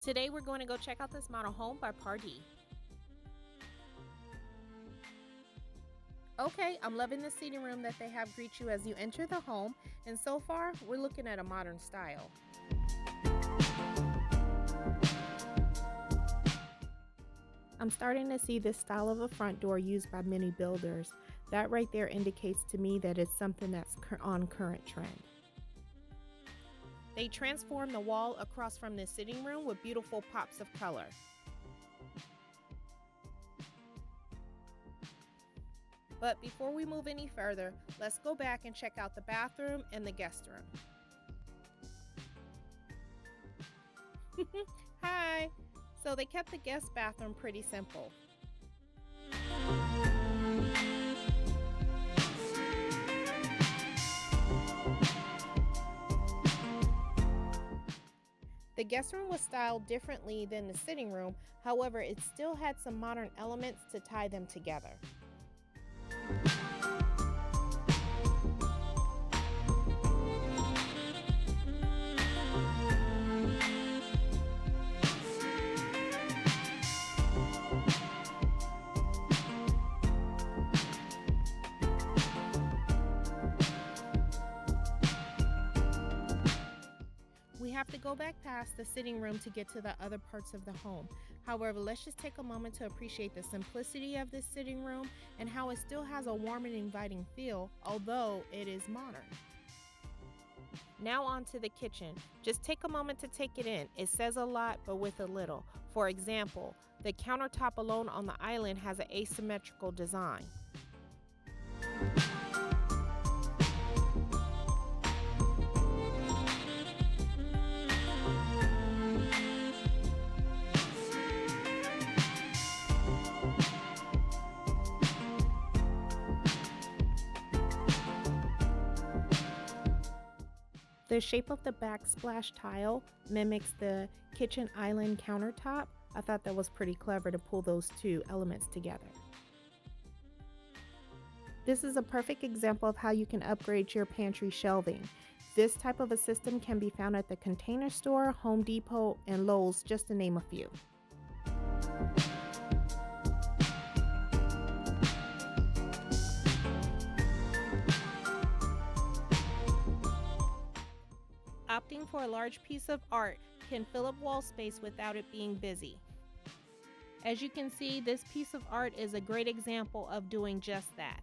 Today we're going to go check out this model home by Pardee. Okay, I'm loving the seating room that they have greet you as you enter the home, and so far we're looking at a modern style. I'm starting to see this style of a front door used by many builders. That right there indicates to me that it's something that's on current trend. They transformed the wall across from the sitting room with beautiful pops of color. But before we move any further, let's go back and check out the bathroom and the guest room. Hi! So they kept the guest bathroom pretty simple. The guest room was styled differently than the sitting room, however, it still had some modern elements to tie them together. We have to go back past the sitting room to get to the other parts of the home. However, let's just take a moment to appreciate the simplicity of this sitting room and how it still has a warm and inviting feel, although it is modern. Now on to the kitchen. Just take a moment to take it in. It says a lot, but with a little. For example, the countertop alone on the island has an asymmetrical design. The shape of the backsplash tile mimics the kitchen island countertop. I thought that was pretty clever to pull those two elements together. This is a perfect example of how you can upgrade your pantry shelving. This type of a system can be found at the Container Store, Home Depot, and Lowe's, just to name a few. Opting for a large piece of art can fill up wall space without it being busy. As you can see, this piece of art is a great example of doing just that.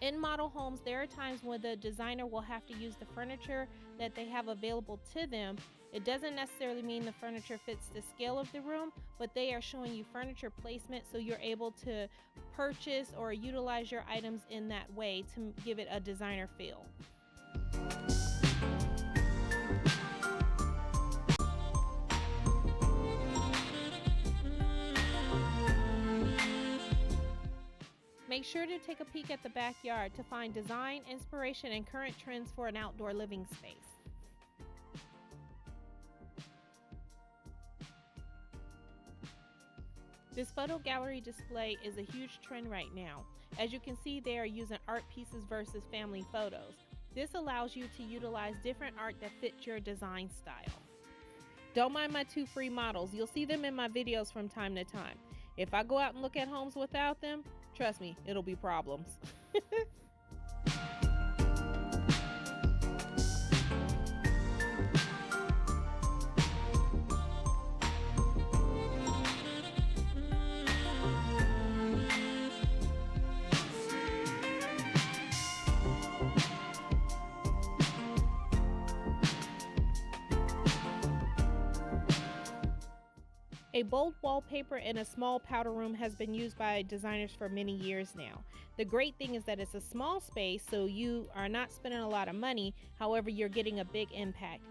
In model homes, there are times when the designer will have to use the furniture that they have available to them. It doesn't necessarily mean the furniture fits the scale of the room, but they are showing you furniture placement so you're able to purchase or utilize your items in that way to give it a designer feel. Make sure to take a peek at the backyard to find design, inspiration, and current trends for an outdoor living space. This photo gallery display is a huge trend right now. As you can see, they are using art pieces versus family photos. This allows you to utilize different art that fits your design style. Don't mind my two free models. You'll see them in my videos from time to time. If I go out and look at homes without them, trust me, it'll be problems. A bold wallpaper in a small powder room has been used by designers for many years now. The great thing is that it's a small space, so you are not spending a lot of money, however, you're getting a big impact.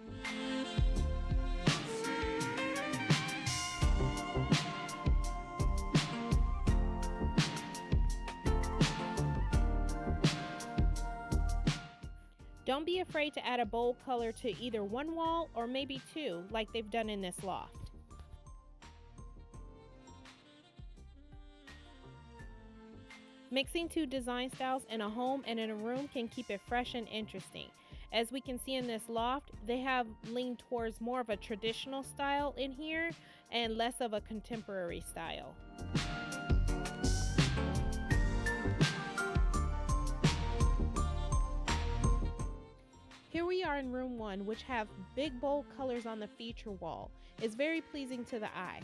Don't be afraid to add a bold color to either one wall or maybe two, like they've done in this loft. Mixing two design styles in a home and in a room can keep it fresh and interesting. As we can see in this loft, they have leaned towards more of a traditional style in here and less of a contemporary style. Here we are in room 1, which have big bold colors on the feature wall. It's very pleasing to the eye.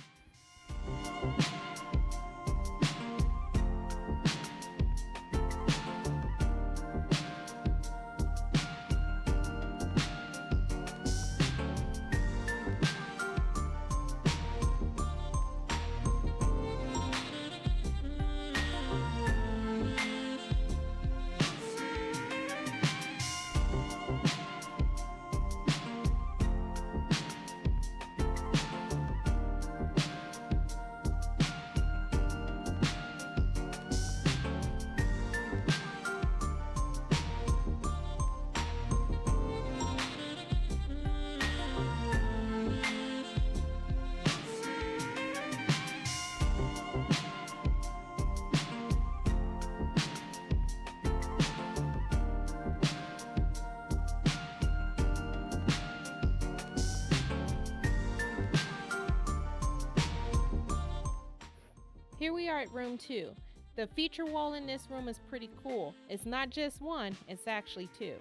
Here we are at room 2. The feature wall in this room is pretty cool. It's not just one, it's actually two.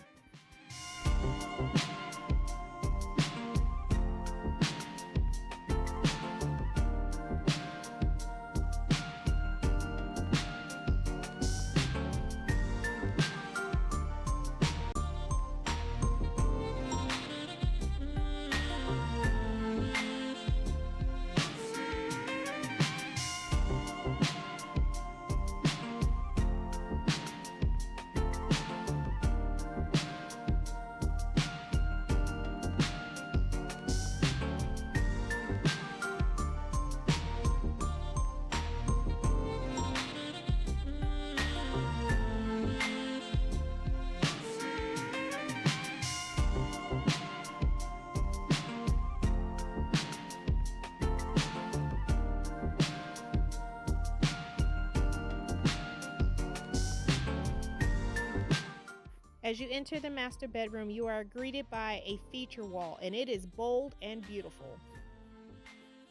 As you enter the master bedroom, you are greeted by a feature wall, and it is bold and beautiful.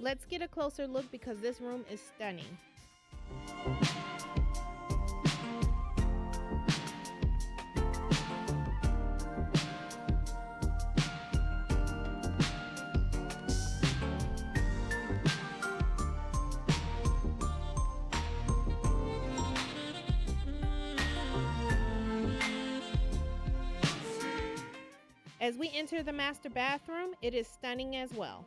Let's get a closer look because this room is stunning. As we enter the master bathroom, it is stunning as well.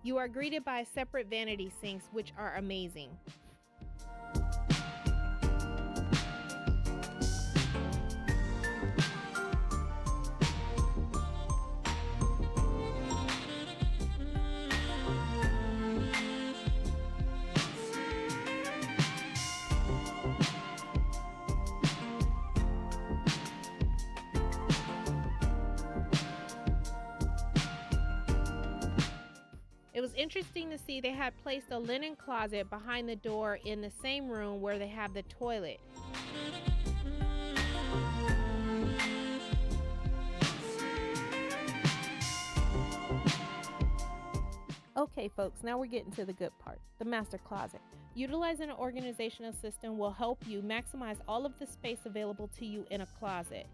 You are greeted by separate vanity sinks, which are amazing. It was interesting to see they had placed a linen closet behind the door in the same room where they have the toilet. Okay folks, now we're getting to the good part, the master closet. Utilizing an organizational system will help you maximize all of the space available to you in a closet.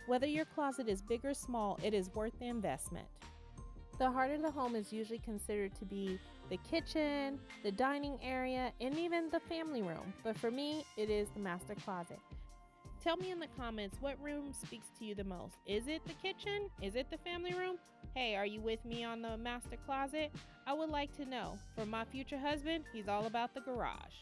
Whether your closet is big or small, it is worth the investment. The heart of the home is usually considered to be the kitchen, the dining area, and even the family room. But for me, it is the master closet. Tell me in the comments what room speaks to you the most. Is it the kitchen? Is it the family room? Hey, are you with me on the master closet? I would like to know. For my future husband, he's all about the garage.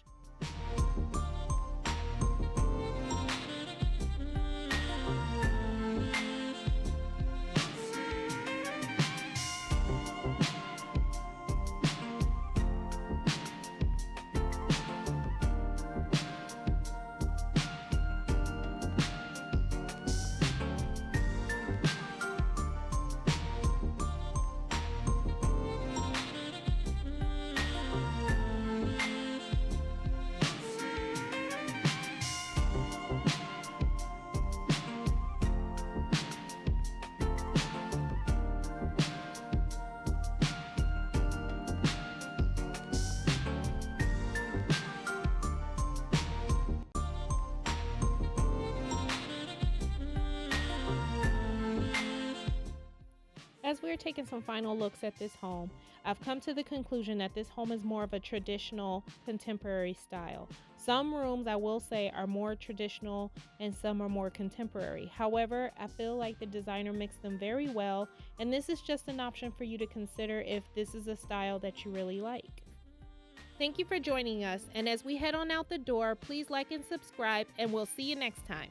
As we're taking some final looks at this home, I've come to the conclusion that this home is more of a traditional contemporary style. Some rooms, I will say, are more traditional and some are more contemporary. However, I feel like the designer mixed them very well, and this is just an option for you to consider if this is a style that you really like. Thank you for joining us, and as we head on out the door, please like and subscribe, and we'll see you next time.